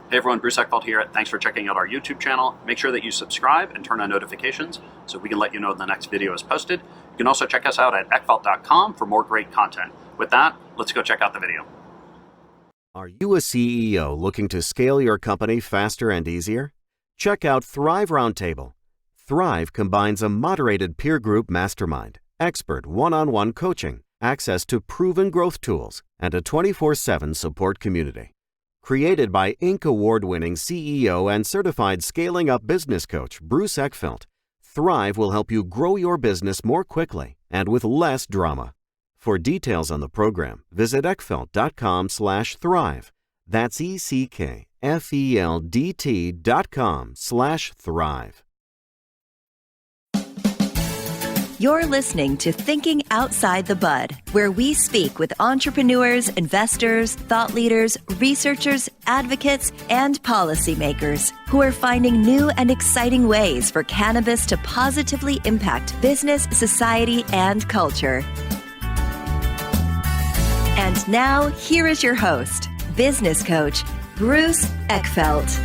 Hey everyone, Bruce Eckfeldt here. Thanks for checking out our YouTube channel. Make sure that you subscribe and turn on notifications so we can let you know when the next video is posted. You can also check us out at eckfeldt.com for more great content. With that, let's go check out the video. Are you a CEO looking to scale your company faster and easier? Check out Thrive Roundtable. Thrive combines a moderated peer group mastermind, expert one-on-one coaching, access to proven growth tools, and a 24/7 support community. Created by Inc. award-winning CEO and certified scaling up business coach Bruce Eckfeldt, Thrive will help you grow your business more quickly and with less drama. For details on the program, visit eckfeldt.com/thrive. That's eckfeldt.com/thrive. You're listening to Thinking Outside the Bud, where we speak with entrepreneurs, investors, thought leaders, researchers, advocates, and policymakers who are finding new and exciting ways for cannabis to positively impact business, society, and culture. And now, here is your host, business coach, Bruce Eckfeldt.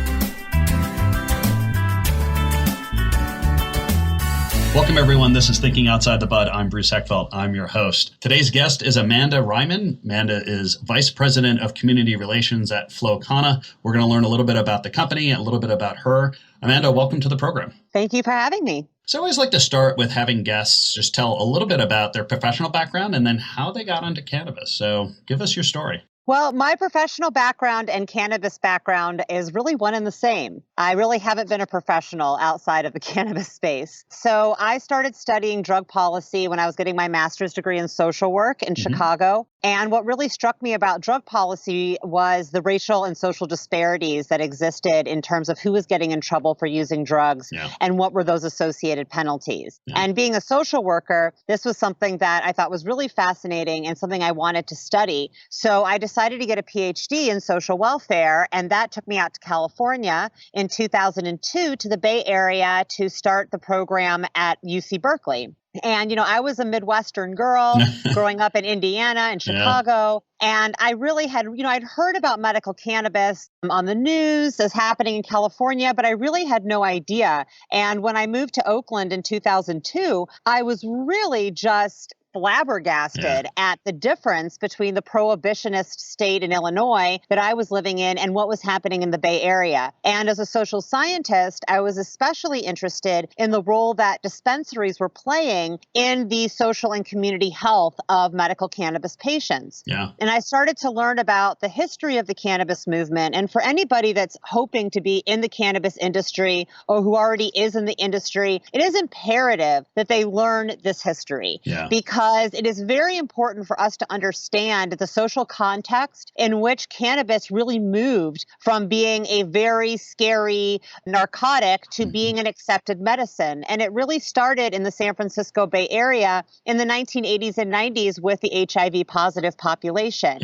Welcome everyone, this is Thinking Outside the Bud. I'm Bruce Eckfeldt, I'm your host. Today's guest is Amanda Reiman. Amanda is Vice President of Community Relations at Flowcana. We're going to learn a little bit about the company and a little bit about her. Amanda, welcome to the program. Thank you for having me. So I always like to start with having guests just tell a little bit about their professional background and then how they got into cannabis. So give us your story. Well, my professional background and cannabis background is really one and the same. I really haven't been a professional outside of the cannabis space. So I started studying drug policy when I was getting my master's degree in social work in Chicago. And what really struck me about drug policy was the racial and social disparities that existed in terms of who was getting in trouble for using drugs and what were those associated penalties. And being a social worker, this was something that I thought was really fascinating and something I wanted to study. So I decided to get a PhD in social welfare, and that took me out to California in 2002 to the Bay Area to start the program at UC Berkeley. And, you know, I was a Midwestern girl growing up in Indiana and Chicago. And I really had, I'd heard about medical cannabis on the news as happening in California, but I really had no idea. And when I moved to Oakland in 2002, I was really just flabbergasted at the difference between the prohibitionist state in Illinois that I was living in and what was happening in the Bay Area. And as a social scientist, I was especially interested in the role that dispensaries were playing in the social and community health of medical cannabis patients. And I started to learn about the history of the cannabis movement. And for anybody that's hoping to be in the cannabis industry or who already is in the industry, it is imperative that they learn this history because it is very important for us to understand the social context in which cannabis really moved from being a very scary narcotic to being an accepted medicine. And it really started in the San Francisco Bay Area in the 1980s and 90s with the HIV positive population.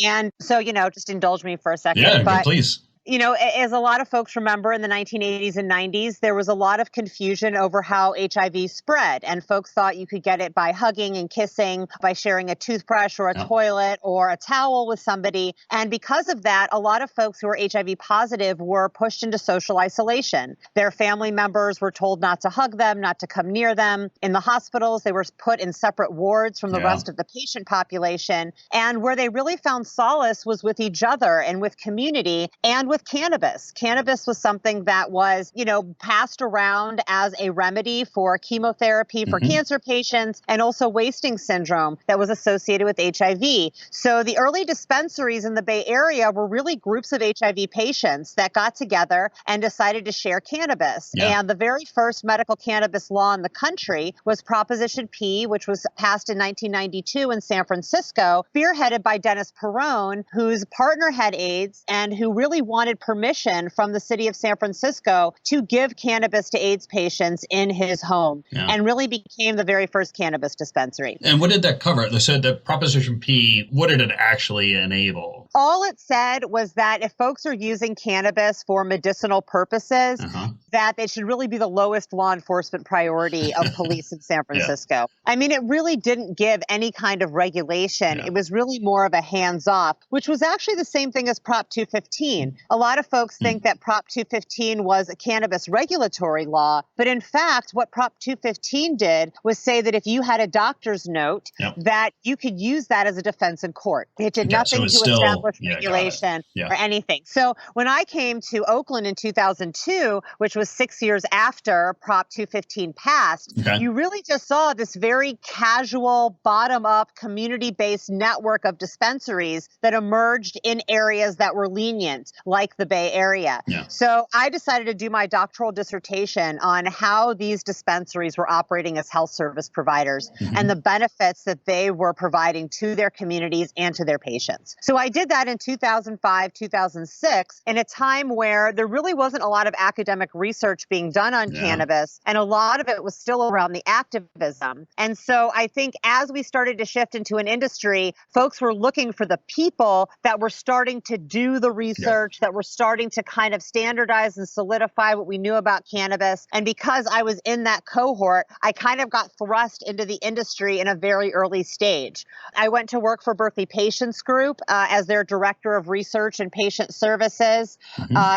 And so, just indulge me for a second. But please. As a lot of folks remember, in the 1980s and 90s, there was a lot of confusion over how HIV spread. And folks thought you could get it by hugging and kissing, by sharing a toothbrush or a toilet or a towel with somebody. And because of that, a lot of folks who were HIV positive were pushed into social isolation. Their family members were told not to hug them, not to come near them. In the hospitals, they were put in separate wards from the rest of the patient population. And where they really found solace was with each other and with community and with cannabis. Cannabis was something that was, passed around as a remedy for chemotherapy for cancer patients and also wasting syndrome that was associated with HIV. So the early dispensaries in the Bay Area were really groups of HIV patients that got together and decided to share cannabis. And the very first medical cannabis law in the country was Proposition P, which was passed in 1992 in San Francisco, spearheaded by Dennis Perrone, whose partner had AIDS and who really wanted permission from the city of San Francisco to give cannabis to AIDS patients in his home and really became the very first cannabis dispensary. And what did that cover? So the Proposition P, what did it actually enable? All it said was that if folks are using cannabis for medicinal purposes, that it should really be the lowest law enforcement priority of police in San Francisco. I mean, it really didn't give any kind of regulation. It was really more of a hands-off, which was actually the same thing as Prop 215. A lot of folks think that Prop 215 was a cannabis regulatory law, but in fact, what Prop 215 did was say that if you had a doctor's note, that you could use that as a defense in court. It did nothing to establish regulation or anything. So when I came to Oakland in 2002, which was 6 years after Prop 215 passed, you really just saw this very casual, bottom-up, community-based network of dispensaries that emerged in areas that were lenient, like the Bay Area. So I decided to do my doctoral dissertation on how these dispensaries were operating as health service providers and the benefits that they were providing to their communities and to their patients. So I did that in 2005, 2006, in a time where there really wasn't a lot of academic research being done on cannabis, and a lot of it was still around the activism. And so I think as we started to shift into an industry, folks were looking for the people that were starting to do the research, that were starting to kind of standardize and solidify what we knew about cannabis. And because I was in that cohort, I kind of got thrust into the industry in a very early stage. I went to work for Berkeley Patients Group as their director of research and patient services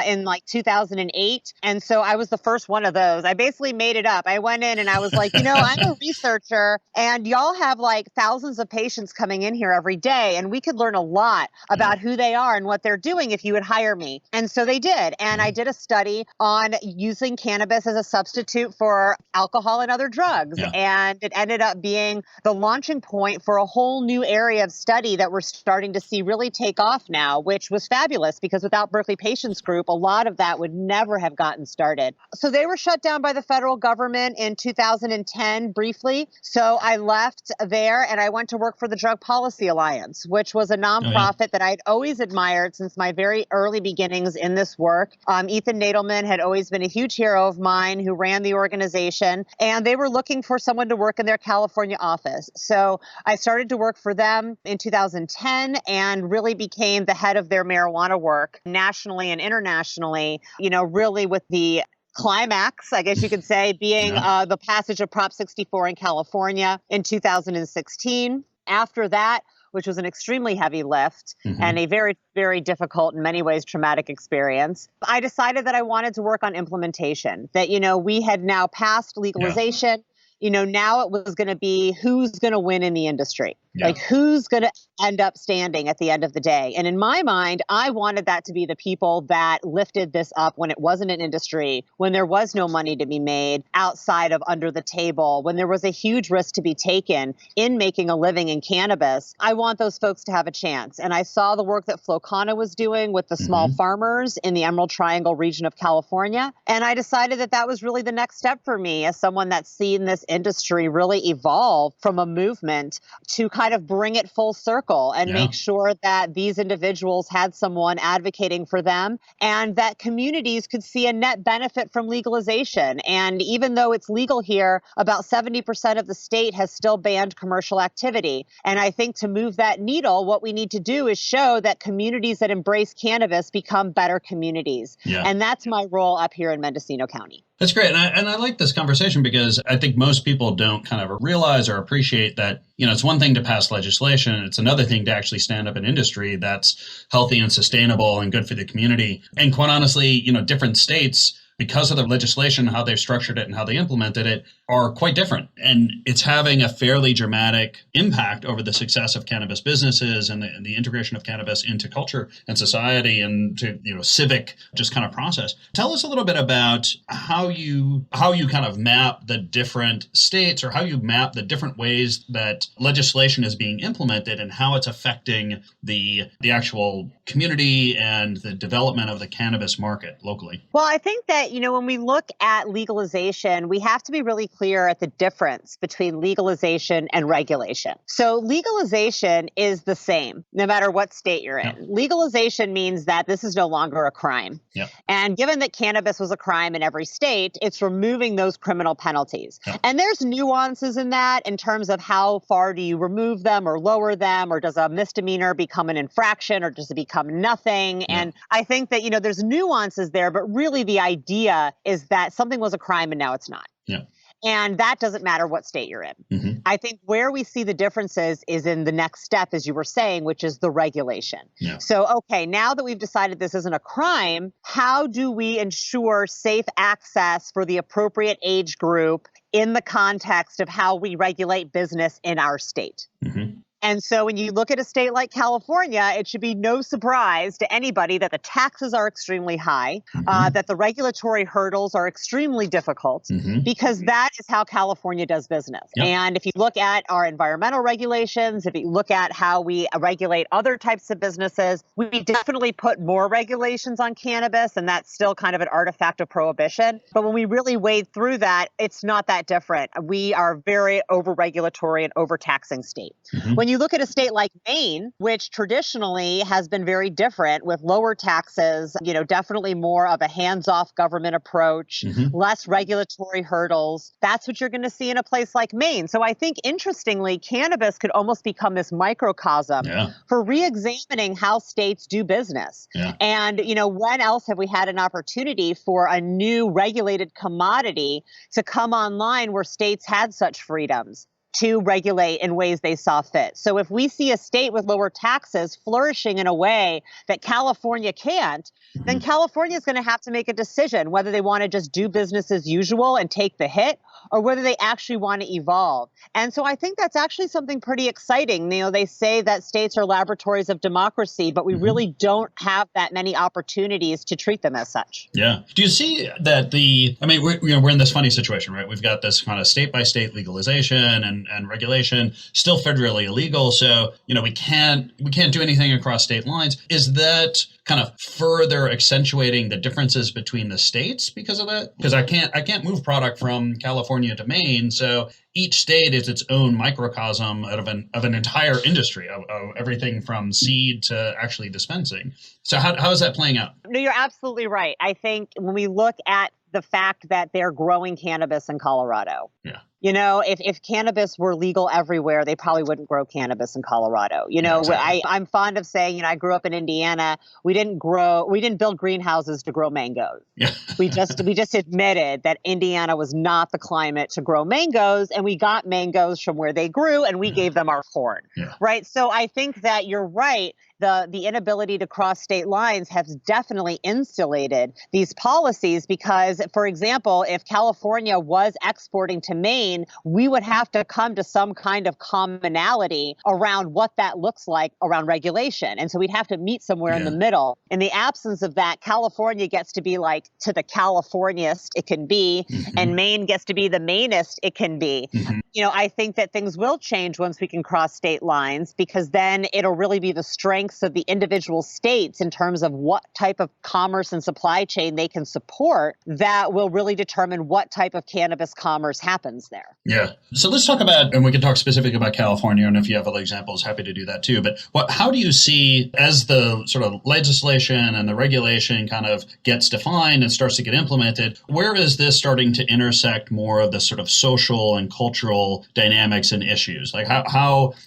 in like 2008. And so I was the first one of those. I basically made it up. I went in and I was like, I'm a researcher and y'all have like thousands of patients coming in here every day. And we could learn a lot about who they are and what they're doing if you would hire me. And so they did. And I did a study on using cannabis as a substitute for alcohol and other drugs. And it ended up being the launching point for a whole new area of study that we're starting to see really take off now, which was fabulous because without Berkeley Patients Group, a lot of that would never have gotten started. So they were shut down by the federal government in 2010 briefly. So I left there and I went to work for the Drug Policy Alliance, which was a nonprofit that I'd always admired since my very early beginnings in this work. Ethan Nadelman had always been a huge hero of mine who ran the organization, and they were looking for someone to work in their California office. So I started to work for them in 2010 and really became the head of their marijuana work nationally and internationally, really with the climax, I guess you could say, being the passage of Prop 64 in California in 2016. After that, which was an extremely heavy lift and a very, very difficult, in many ways, traumatic experience, I decided that I wanted to work on implementation, that, we had now passed legalization. Now it was going to be who's going to win in the industry. Like who's going to end up standing at the end of the day. And in my mind, I wanted that to be the people that lifted this up when it wasn't an industry, when there was no money to be made outside of under the table, when there was a huge risk to be taken in making a living in cannabis. I want those folks to have a chance. And I saw the work that Flocana was doing with the small farmers in the Emerald Triangle region of California. And I decided that that was really the next step for me as someone that's seen this industry really evolve from a movement to kind of bring it full circle and make sure that these individuals had someone advocating for them and that communities could see a net benefit from legalization. And even though it's legal here, about 70% of the state has still banned commercial activity. And I think to move that needle, what we need to do is show that communities that embrace cannabis become better communities. And that's my role up here in Mendocino County. That's great. And I like this conversation because I think most people don't kind of realize or appreciate that, it's one thing to pass legislation. It's another thing to actually stand up an industry that's healthy and sustainable and good for the community. And quite honestly, different states, because of the legislation, how they've structured it and how they implemented it, are quite different. And it's having a fairly dramatic impact over the success of cannabis businesses and the integration of cannabis into culture and society and to, civic just kind of process. Tell us a little bit about how you kind of map the different states or how you map the different ways that legislation is being implemented and how it's affecting the actual community and the development of the cannabis market locally. Well, I think that, when we look at legalization, we have to be really clear at the difference between legalization and regulation. So legalization is the same, no matter what state you're in. Yep. Legalization means that this is no longer a crime. Yep. And given that cannabis was a crime in every state, it's removing those criminal penalties. Yep. And there's nuances in that in terms of how far do you remove them or lower them, or does a misdemeanor become an infraction, or does it become nothing? Yep. And I think that, there's nuances there, but really the idea is that something was a crime and now it's not. Yeah. And that doesn't matter what state you're in. Mm-hmm. I think where we see the differences is in the next step, as you were saying, which is the regulation. Yeah. So, okay, now that we've decided this isn't a crime, how do we ensure safe access for the appropriate age group in the context of how we regulate business in our state? Mm-hmm. And so when you look at a state like California, it should be no surprise to anybody that the taxes are extremely high, that the regulatory hurdles are extremely difficult, because that is how California does business. Yep. And if you look at our environmental regulations, if you look at how we regulate other types of businesses, we definitely put more regulations on cannabis, and that's still kind of an artifact of prohibition. But when we really wade through that, it's not that different. We are very over-regulatory and overtaxing state. When you look at a state like Maine, which traditionally has been very different with lower taxes, definitely more of a hands-off government approach, less regulatory hurdles, that's what you're going to see in a place like Maine. So I think, interestingly, cannabis could almost become this microcosm for re-examining how states do business. Yeah. And, when else have we had an opportunity for a new regulated commodity to come online where states had such freedoms to regulate in ways they saw fit? So if we see a state with lower taxes flourishing in a way that California can't, then California is going to have to make a decision whether they want to just do business as usual and take the hit, or whether they actually want to evolve. And so I think that's actually something pretty exciting. They say that states are laboratories of democracy, but we really don't have that many opportunities to treat them as such. Yeah. Do you see that we're in this funny situation, right? We've got this kind of state by state legalization and regulation, still federally illegal. So, we can't do anything across state lines. Is that kind of further accentuating the differences between the states because of that? Because I can't move product from California to Maine. So each state is its own microcosm of an entire industry of everything from seed to actually dispensing. So how is that playing out? No, you're absolutely right. I think when we look at the fact that they're growing cannabis in Colorado. Yeah. If cannabis were legal everywhere, they probably wouldn't grow cannabis in Colorado. Exactly. I'm fond of saying, I grew up in Indiana. We didn't build greenhouses to grow mangoes. Yeah. We just admitted that Indiana was not the climate to grow mangoes, and we got mangoes from where they grew, and we gave them our corn. Yeah. Right. So I think that you're right. The inability to cross state lines has definitely insulated these policies because, for example, if California was exporting to Maine, we would have to come to some kind of commonality around what that looks like around regulation. And so we'd have to meet somewhere in the middle. In the absence of that, California gets to be like to the Californiest it can be, and Maine gets to be the Mainest it can be. I think that things will change once we can cross state lines, because then it'll really be the strengths of the individual states in terms of what type of commerce and supply chain they can support that will really determine what type of cannabis commerce happens there. Yeah. So let's talk about, and we can talk specifically about California, and if you have other examples, happy to do that too. But how do you see, as the sort of legislation and the regulation kind of gets defined and starts to get implemented, where is this starting to intersect more of the sort of social and cultural dynamics and issues? Like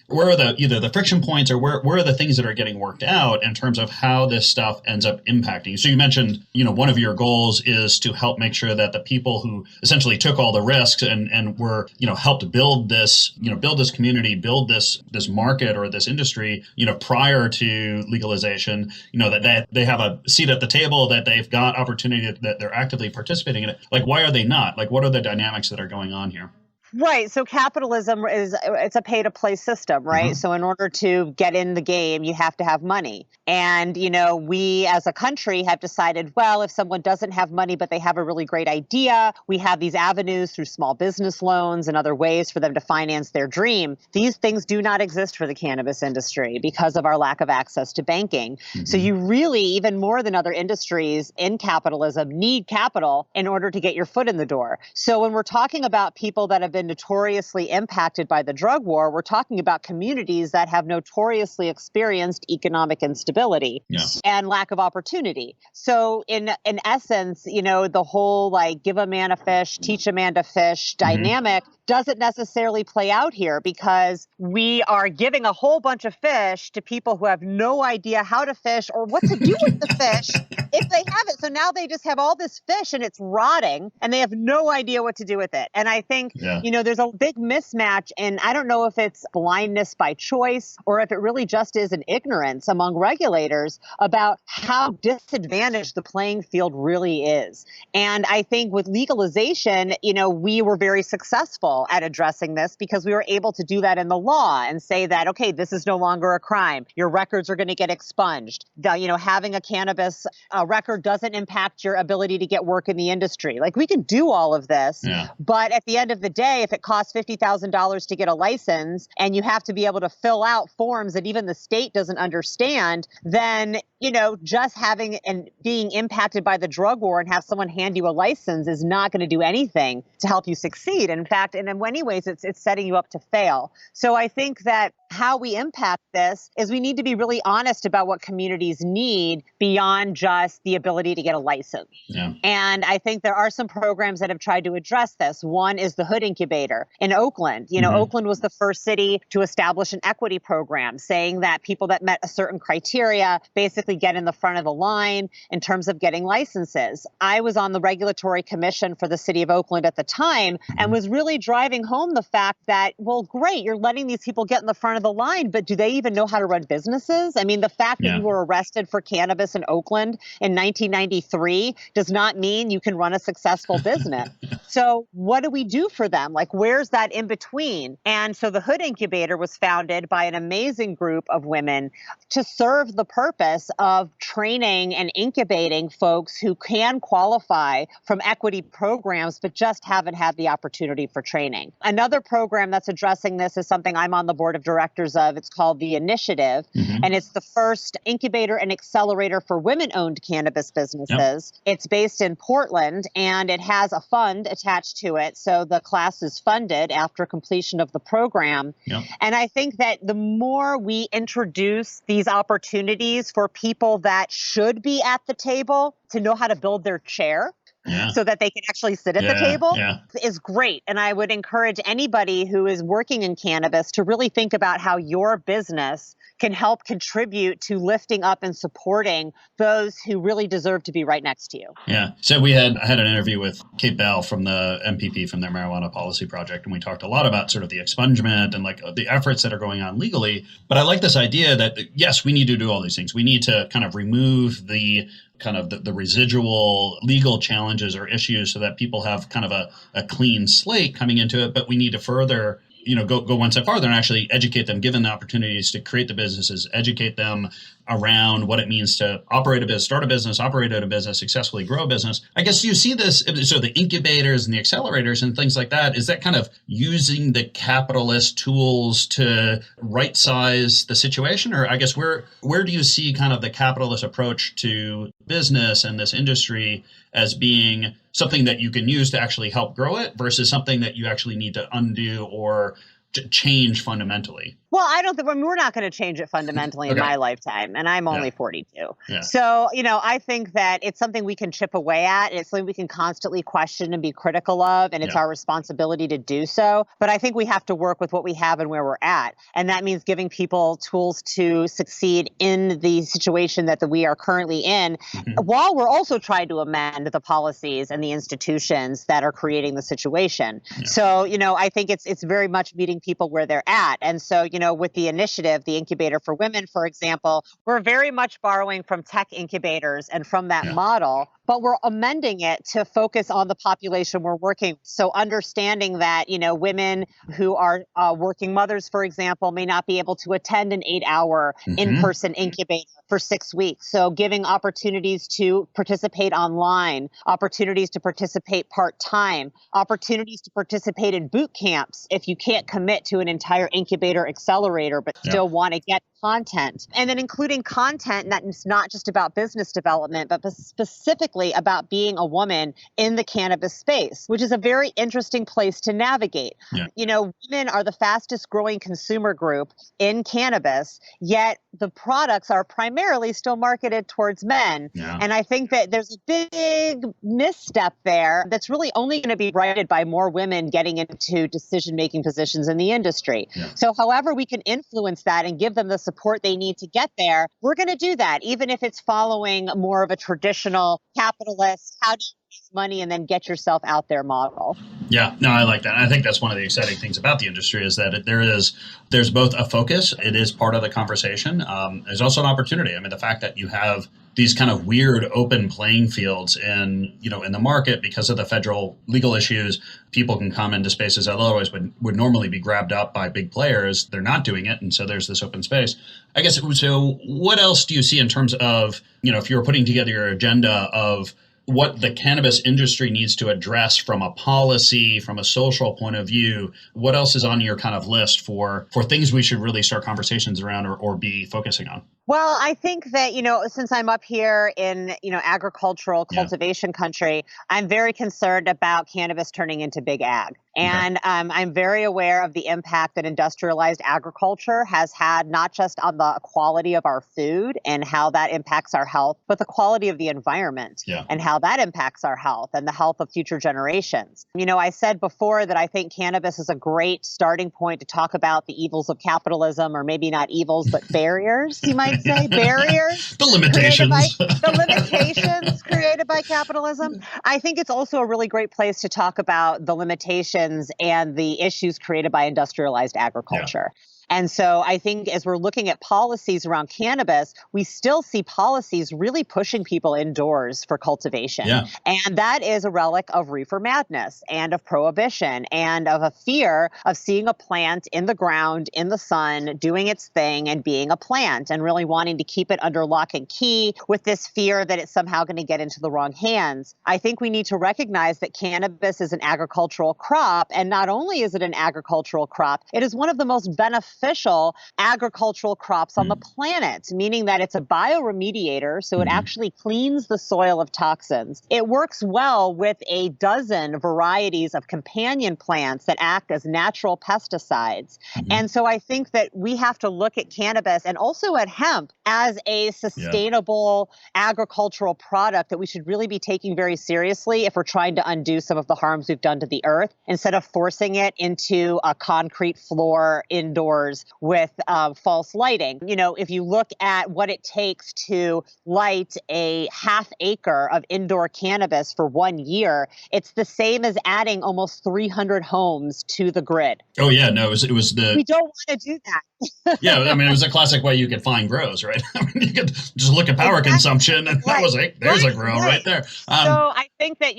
where are either the friction points, or where are the things that are getting worked out in terms of how this stuff ends up impacting? So you mentioned, one of your goals is to help make sure that the people who essentially took all the risks and were, helped build this community, build this market or this industry, prior to legalization, that they have a seat at the table, that they've got opportunity, that they're actively participating in it. Like, why are they not? Like, what are the dynamics that are going on here? Right. So capitalism it's a pay to play system, right? So in order to get in the game, you have to have money. And, we as a country have decided, well, if someone doesn't have money, but they have a really great idea, we have these avenues through small business loans and other ways for them to finance their dream. These things do not exist for the cannabis industry because of our lack of access to banking. So you really, even more than other industries in capitalism, need capital in order to get your foot in the door. So when we're talking about people that have been notoriously impacted by the drug war, we're talking about communities that have notoriously experienced economic instability and lack of opportunity. So in essence, the whole give a man a fish, teach a man to fish dynamic doesn't necessarily play out here because we are giving a whole bunch of fish to people who have no idea how to fish or what to do with the fish if they have it. So now they just have all this fish and it's rotting and they have no idea what to do with it. And I think, there's a big mismatch, and I don't know if it's blindness by choice or if it really just is an ignorance among regulators about how disadvantaged the playing field really is. And I think with legalization, we were very successful at addressing this because we were able to do that in the law and say that, okay, this is no longer a crime. Your records are going to get expunged. Having a cannabis record doesn't impact your ability to get work in the industry. We can do all of this, but at the end of the day, if it costs $50,000 to get a license and you have to be able to fill out forms that even the state doesn't understand, then, just having and being impacted by the drug war and have someone hand you a license is not going to do anything to help you succeed. In fact, and in many ways, it's setting you up to fail. So I think that how we impact this is we need to be really honest about what communities need beyond just the ability to get a license. And I think there are some programs that have tried to address this. One is the Hood Incubator in Oakland. Oakland was the first city to establish an equity program saying that people that met a certain criteria basically get in the front of the line in terms of getting licenses. I was on the regulatory commission for the city of Oakland at the time and was really driving home the fact that, well, great, you're letting these people get in the front of the line, but do they even know how to run businesses? I mean, the fact that you were arrested for cannabis in Oakland in 1993 does not mean you can run a successful business. So what do we do for them? Where's that in between? And so the Hood Incubator was founded by an amazing group of women to serve the purpose of training and incubating folks who can qualify from equity programs, but just haven't had the opportunity for training. Another program that's addressing this is something I'm on the board of directors of. It's called The Initiative, and it's the first incubator and accelerator for women-owned cannabis businesses. It's based in Portland, and it has a fund attached to it. So the class is funded after completion of the program. And I think that the more we introduce these opportunities for people that should be at the table to know how to build their chair, so that they can actually sit at the table is great. And I would encourage anybody who is working in cannabis to really think about how your business can help contribute to lifting up and supporting those who really deserve to be right next to you. So I had an interview with Kate Bell from the MPP from their Marijuana Policy Project, and we talked a lot about sort of the expungement and the efforts that are going on legally. But I like this idea that, yes, we need to do all these things. We need to kind of remove the residual legal challenges or issues so that people have kind of a clean slate coming into it. But we need to further go one step farther and actually educate them, give them the opportunities to create the businesses, educate them around what it means to operate a business, start a business, operate a business, successfully grow a business. I guess you see this, so the incubators and the accelerators and things like that, is that kind of using the capitalist tools to right size the situation? Or I guess where do you see kind of the capitalist approach to business and this industry as being something that you can use to actually help grow it versus something that you actually need to undo or change fundamentally? Well, I don't think we're not going to change it fundamentally in my lifetime, and I'm only 42. So, I think that it's something we can chip away at. It's something we can constantly question and be critical of, and it's our responsibility to do so. But I think we have to work with what we have and where we're at, and that means giving people tools to succeed in the situation that we are currently in, while we're also trying to amend the policies and the institutions that are creating the situation. So, I think it's very much meeting people where they're at, and so, with the initiative, the Incubator for Women, for example, we're very much borrowing from tech incubators and from that model. but we're amending it to focus on the population we're working with. So understanding that, women who are working mothers, for example, may not be able to attend an 8-hour in-person incubator for 6 weeks. So giving opportunities to participate online, opportunities to participate part-time, opportunities to participate in boot camps if you can't commit to an entire incubator accelerator, but still want to get content. And then including content that's not just about business development, but specifically about being a woman in the cannabis space, which is a very interesting place to navigate. Women are the fastest growing consumer group in cannabis, yet the products are primarily still marketed towards men. And I think that there's a big misstep there that's really only going to be righted by more women getting into decision-making positions in the industry. So however we can influence that and give them the support they need to get there, we're going to do that, even if it's following more of a traditional capitalist, how do you raise money and then get yourself out there model. Yeah, no, I like that. And I think that's one of the exciting things about the industry is that there's both a focus. It is part of the conversation. There's also an opportunity. I mean, the fact that you have these kind of weird open playing fields in the market because of the federal legal issues, people can come into spaces that otherwise would normally be grabbed up by big players. They're not doing it. And so there's this open space. I guess, so what else do you see in terms of, if you were putting together your agenda of what the cannabis industry needs to address from a policy, from a social point of view? What else is on your kind of list for things we should really start conversations around or be focusing on? Well, I think that, since I'm up here in, agricultural cultivation country, I'm very concerned about cannabis turning into big ag. And I'm very aware of the impact that industrialized agriculture has had, not just on the quality of our food and how that impacts our health, but the quality of the environment and how that impacts our health and the health of future generations. I said before that I think cannabis is a great starting point to talk about the evils of capitalism, or maybe not evils, but barriers, you might say, barriers. The limitations. The limitations created by capitalism. I think it's also a really great place to talk about the limitations and the issues created by industrialized agriculture. And so I think as we're looking at policies around cannabis, we still see policies really pushing people indoors for cultivation. And that is a relic of reefer madness and of prohibition and of a fear of seeing a plant in the ground, in the sun, doing its thing and being a plant, and really wanting to keep it under lock and key with this fear that it's somehow going to get into the wrong hands. I think we need to recognize that cannabis is an agricultural crop. And not only is it an agricultural crop, it is one of the most beneficial agricultural crops on the planet, meaning that it's a bioremediator, so it actually cleans the soil of toxins. It works well with a dozen varieties of companion plants that act as natural pesticides. And so I think that we have to look at cannabis and also at hemp as a sustainable agricultural product that we should really be taking very seriously if we're trying to undo some of the harms we've done to the earth, instead of forcing it into a concrete floor indoors with false lighting. If you look at what it takes to light a half acre of indoor cannabis for 1 year, it's the same as adding almost 300 homes to the grid. Oh yeah, no, it was we don't want to do that. It was a classic way you could find grows, right? You could just look at power consumption, and that was there's a grow right there. So I think that,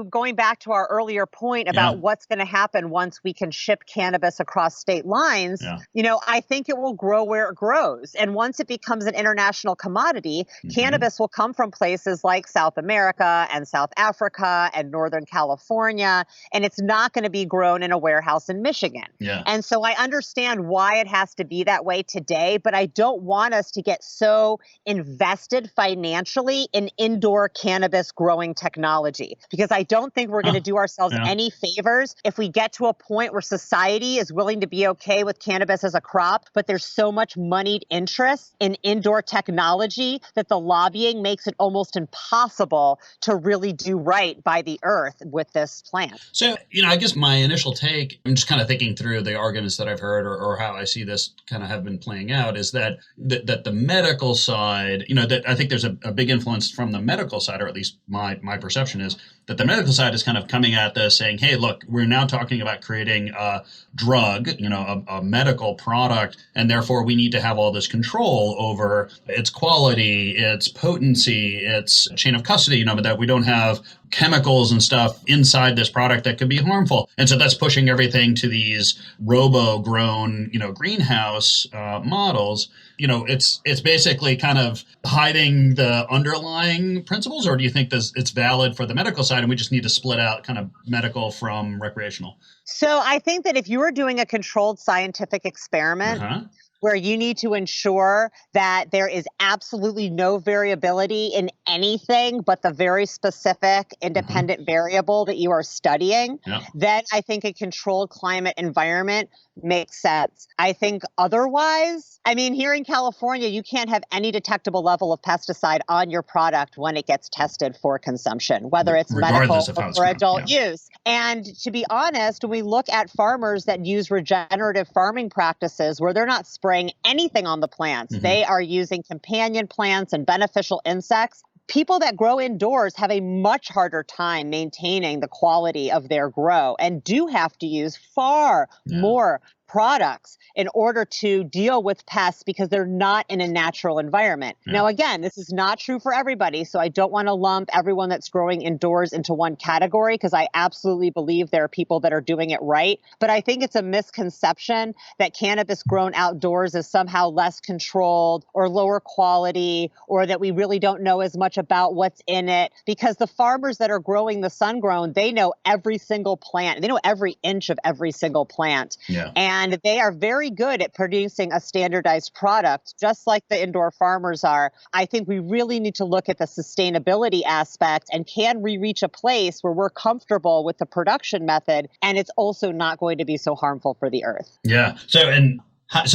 going back to our earlier point about what's going to happen once we can ship cannabis across state lines, I think it will grow where it grows. And once it becomes an international commodity, cannabis will come from places like South America and South Africa and Northern California, and it's not going to be grown in a warehouse in Michigan. And so I understand why it has to be that way today, but I don't want us to get so invested financially in indoor cannabis growing technology, because I don't think we're going to do ourselves any favors if we get to a point where society is willing to be okay with cannabis as a crop, but there's so much moneyed interest in indoor technology that the lobbying makes it almost impossible to really do right by the earth with this plant. So, I guess my initial take, I'm just kind of thinking through the arguments that I've heard or how I see this kind of have been playing out is that the medical side, that I think there's a big influence from the medical side, or at least my perception is that the medical side is kind of coming at this saying, hey, look, we're now talking about creating a drug, a medical product, and therefore we need to have all this control over its quality, its potency, its chain of custody, but that we don't have chemicals and stuff inside this product that could be harmful. And so that's pushing everything to these robo-grown, greenhouse models. It's basically kind of hiding the underlying principles, or do you think it's valid for the medical side and we just need to split out kind of medical from recreational? So I think that if you were doing a controlled scientific experiment, where you need to ensure that there is absolutely no variability in anything but the very specific independent variable that you are studying, then I think a controlled climate environment makes sense. I think otherwise, here in California, you can't have any detectable level of pesticide on your product when it gets tested for consumption, whether it's medical or for adult use. And to be honest, when we look at farmers that use regenerative farming practices where they're not spraying anything on the plants, they are using companion plants and beneficial insects. People that grow indoors have a much harder time maintaining the quality of their grow and do have to use far more products in order to deal with pests because they're not in a natural environment. Now, again, this is not true for everybody, so I don't want to lump everyone that's growing indoors into one category because I absolutely believe there are people that are doing it right. But I think it's a misconception that cannabis grown outdoors is somehow less controlled or lower quality, or that we really don't know as much about what's in it, because the farmers that are growing the sun-grown, they know every single plant. They know every inch of every single plant. And they are very good at producing a standardized product, just like the indoor farmers are. I think we really need to look at the sustainability aspect, and can we reach a place where we're comfortable with the production method and it's also not going to be so harmful for the earth? Yeah. So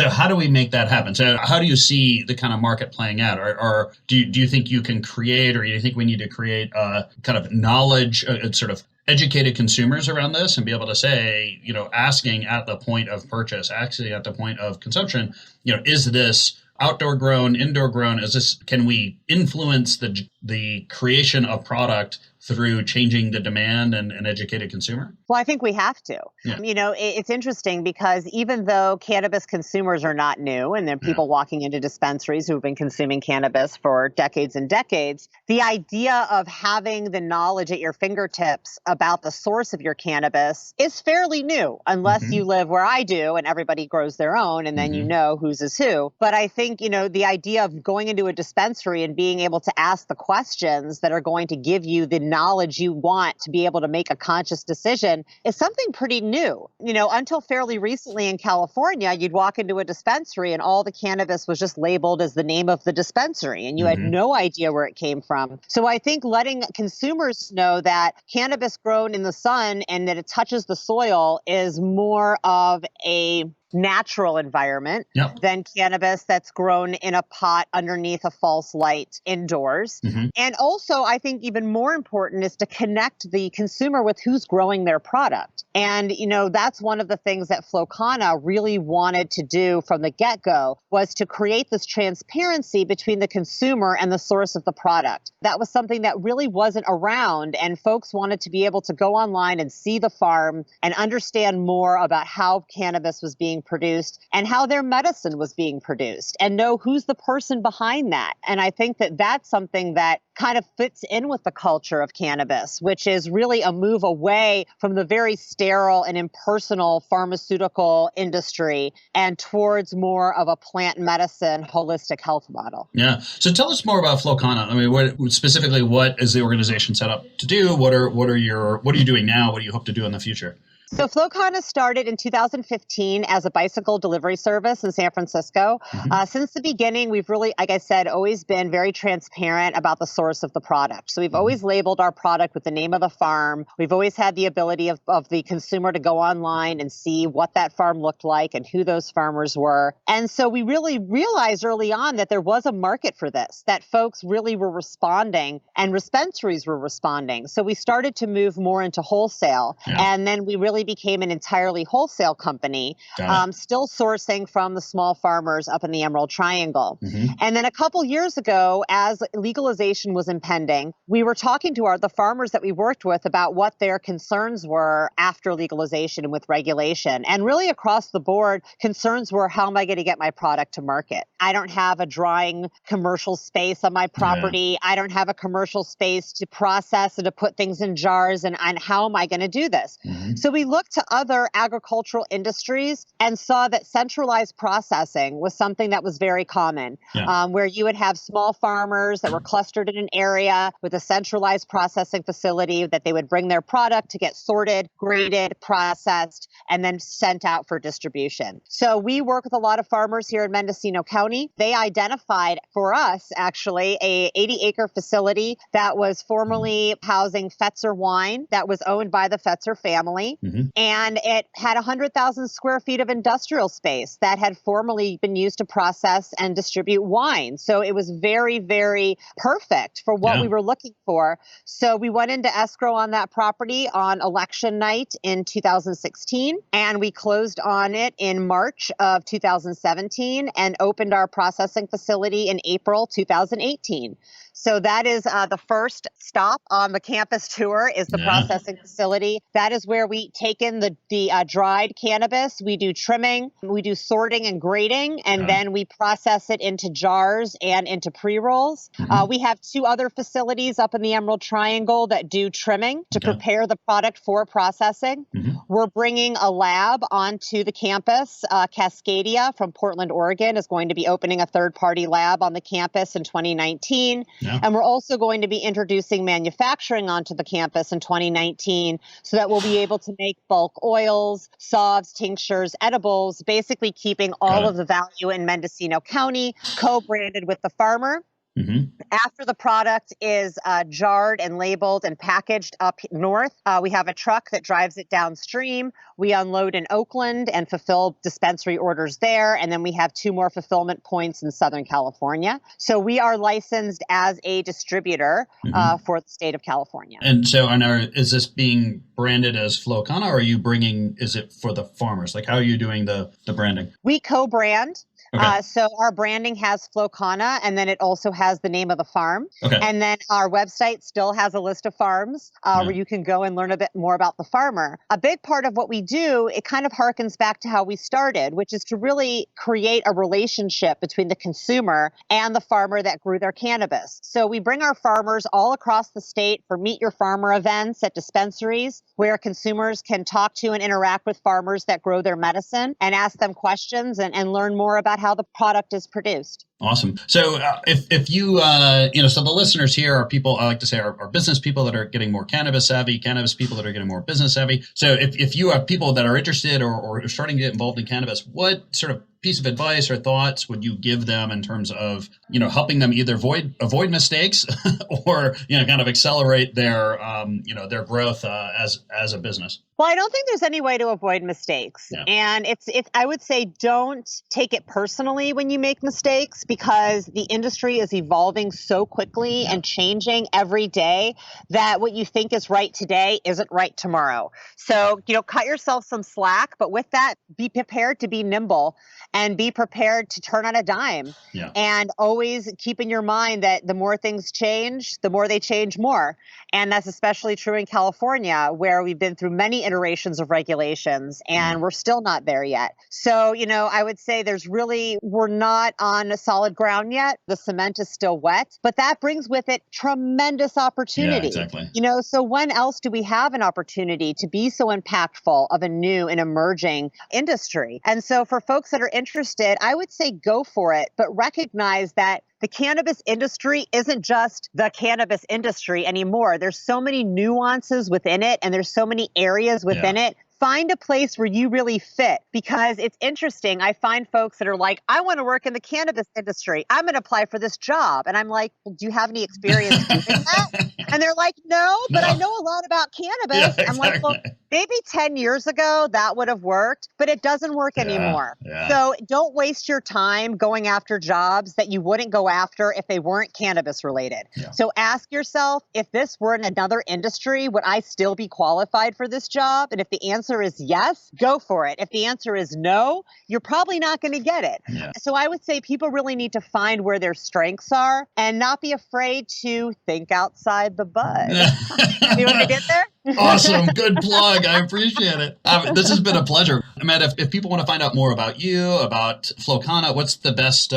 how do we make that happen? So how do you see the kind of market playing out? Or do you think you can create, or do you think we need to create a kind of knowledge, sort of educated consumers around this and be able to say, asking at the point of purchase, actually at the point of consumption, is this outdoor grown, indoor grown? Can we influence the creation of product through changing the demand and an educated consumer? Well, I think we have to. It's interesting because even though cannabis consumers are not new, and there are people walking into dispensaries who have been consuming cannabis for decades and decades, the idea of having the knowledge at your fingertips about the source of your cannabis is fairly new, unless you live where I do and everybody grows their own and then you know whose is who. But I think, the idea of going into a dispensary and being able to ask the questions that are going to give you the knowledge you want to be able to make a conscious decision is something pretty new. Until fairly recently in California, you'd walk into a dispensary and all the cannabis was just labeled as the name of the dispensary, and you had no idea where it came from. So I think letting consumers know that cannabis grown in the sun and that it touches the soil is more of a natural environment than cannabis that's grown in a pot underneath a false light indoors. And also, I think even more important is to connect the consumer with who's growing their product. And, that's one of the things that Flocana really wanted to do from the get-go, was to create this transparency between the consumer and the source of the product. That was something that really wasn't around, and folks wanted to be able to go online and see the farm and understand more about how cannabis was being produced and how their medicine was being produced, and know who's the person behind that. And I think that that's something that kind of fits in with the culture of cannabis, which is really a move away from the very sterile and impersonal pharmaceutical industry and towards more of a plant medicine, holistic health model. Yeah. So tell us more about Flocana. What is the organization set up to do? What are you doing now? What do you hope to do in the future? So Flocana started in 2015 as a bicycle delivery service in San Francisco. Since the beginning, we've really, like I said, always been very transparent about the source of the product. So we've always labeled our product with the name of the farm. We've always had the ability of the consumer to go online and see what that farm looked like and who those farmers were. And so we really realized early on that there was a market for this, that folks really were responding and dispensaries were responding. So we started to move more into wholesale. And then we really really became an entirely wholesale company, still sourcing from the small farmers up in the Emerald Triangle. And then a couple years ago, as legalization was impending, we were talking to the farmers that we worked with about what their concerns were after legalization and with regulation. And really across the board, concerns were, how am I going to get my product to market? I don't have a drying commercial space on my property. I don't have a commercial space to process and to put things in jars. And how am I going to do this? So we looked to other agricultural industries and saw that centralized processing was something that was very common, where you would have small farmers that were clustered in an area with a centralized processing facility that they would bring their product to get sorted, graded, processed, and then sent out for distribution. So we work with a lot of farmers here in Mendocino County. They identified for us, actually, a 80-acre facility that was formerly housing Fetzer wine that was owned by the Fetzer family. And it had 100,000 square feet of industrial space that had formerly been used to process and distribute wine. So it was very, very perfect for what we were looking for. So we went into escrow on that property on election night in 2016, and we closed on it in March of 2017 and opened our processing facility in April 2018. So that is the first stop on the campus tour is the processing facility. That is where we take in the dried cannabis. We do trimming, we do sorting and grading, and then we process it into jars and into pre-rolls. We have two other facilities up in the Emerald Triangle that do trimming to prepare the product for processing. We're bringing a lab onto the campus. Cascadia from Portland, Oregon is going to be opening a third-party lab on the campus in 2019. And we're also going to be introducing manufacturing onto the campus in 2019 so that we'll be able to make bulk oils, salves, tinctures, edibles, basically keeping all of the value in Mendocino County, co-branded with the farmer. After the product is jarred and labeled and packaged up north, we have a truck that drives it downstream. We unload in Oakland and fulfill dispensary orders there. And then we have 2 more fulfillment points in Southern California. So we are licensed as a distributor for the state of California. And so is this being branded as Flowcana, or are you is it for the farmers? Like, how are you doing the branding? We co-brand. So our branding has Flowcana, and then it also has the name of the farm. And then our website still has a list of farms where you can go and learn a bit more about the farmer. A big part of what we do, it kind of harkens back to how we started, which is to really create a relationship between the consumer and the farmer that grew their cannabis. So we bring our farmers all across the state for Meet Your Farmer events at dispensaries where consumers can talk to and interact with farmers that grow their medicine and ask them questions and learn more about how the product is produced. Awesome. So if you, so the listeners here are people, I like to say are business people that are getting more cannabis savvy, cannabis people that are getting more business savvy. So if you have people that are interested or starting to get involved in cannabis, what sort of piece of advice or thoughts would you give them in terms of, helping them either avoid mistakes or, kind of accelerate their growth as a business? Well, I don't think there's any way to avoid mistakes. And I would say don't take it personally when you make mistakes, because the industry is evolving so quickly and changing every day that what you think is right today isn't right tomorrow. So, cut yourself some slack, but with that, be prepared to be nimble and be prepared to turn on a dime. And always keep in your mind that the more things change, the more they change more. And that's especially true in California, where we've been through many iterations of regulations and we're still not there yet. So, I would say we're not on a solid ground yet. The cement is still wet, but that brings with it tremendous opportunity. Yeah, exactly. So when else do we have an opportunity to be so impactful of a new and emerging industry? And so for folks that are interested, I would say go for it, but recognize that the cannabis industry isn't just the cannabis industry anymore. There's so many nuances within it, and there's so many areas within it. Find a place where you really fit, because it's interesting. I find folks that are like, I want to work in the cannabis industry. I'm going to apply for this job. And I'm like, well, do you have any experience doing that? And they're like, no, but I know a lot about cannabis. Yeah, exactly. I'm like, well, Maybe 10 years ago that would have worked, but it doesn't work anymore. Yeah. So don't waste your time going after jobs that you wouldn't go after if they weren't cannabis related. Yeah. So ask yourself, if this were in another industry, would I still be qualified for this job? And if the answer is yes, go for it. If the answer is no, you're probably not going to get it. Yeah. So I would say people really need to find where their strengths are and not be afraid to think outside the bud. You want to get there? Awesome. Good plug. I appreciate it. This has been a pleasure. Amanda, if people want to find out more about you, about Flowcana, what's the best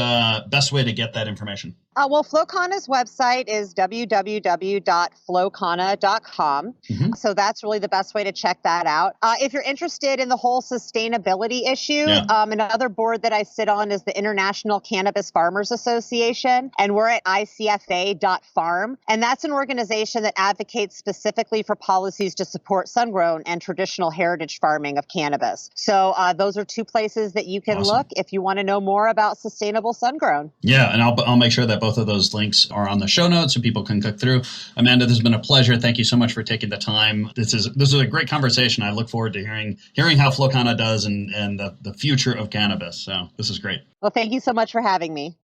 way to get that information? Well, Flowcana's website is www.flowcana.com. Mm-hmm. So that's really the best way to check that out. If you're interested in the whole sustainability issue, another board that I sit on is the International Cannabis Farmers Association, and we're at icfa.farm. And that's an organization that advocates specifically for policies to support sun-grown and traditional heritage farming of cannabis. So those are two places that you can look if you want to know more about sustainable sun-grown. Yeah, and I'll make sure that both of those links are on the show notes so people can click through. Amanda, this has been a pleasure. Thank you so much for taking the time. This is a great conversation. I look forward to hearing how Flowcana does and the future of cannabis. So this is great. Well, thank you so much for having me.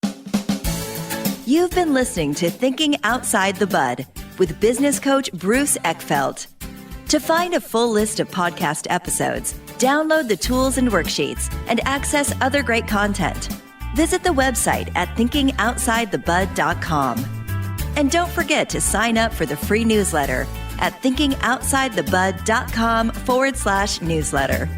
You've been listening to Thinking Outside the Bud with business coach Bruce Eckfeldt. To find a full list of podcast episodes, download the tools and worksheets, and access other great content, visit the website at thinkingoutsidethebud.com. And don't forget to sign up for the free newsletter at thinkingoutsidethebud.com/newsletter.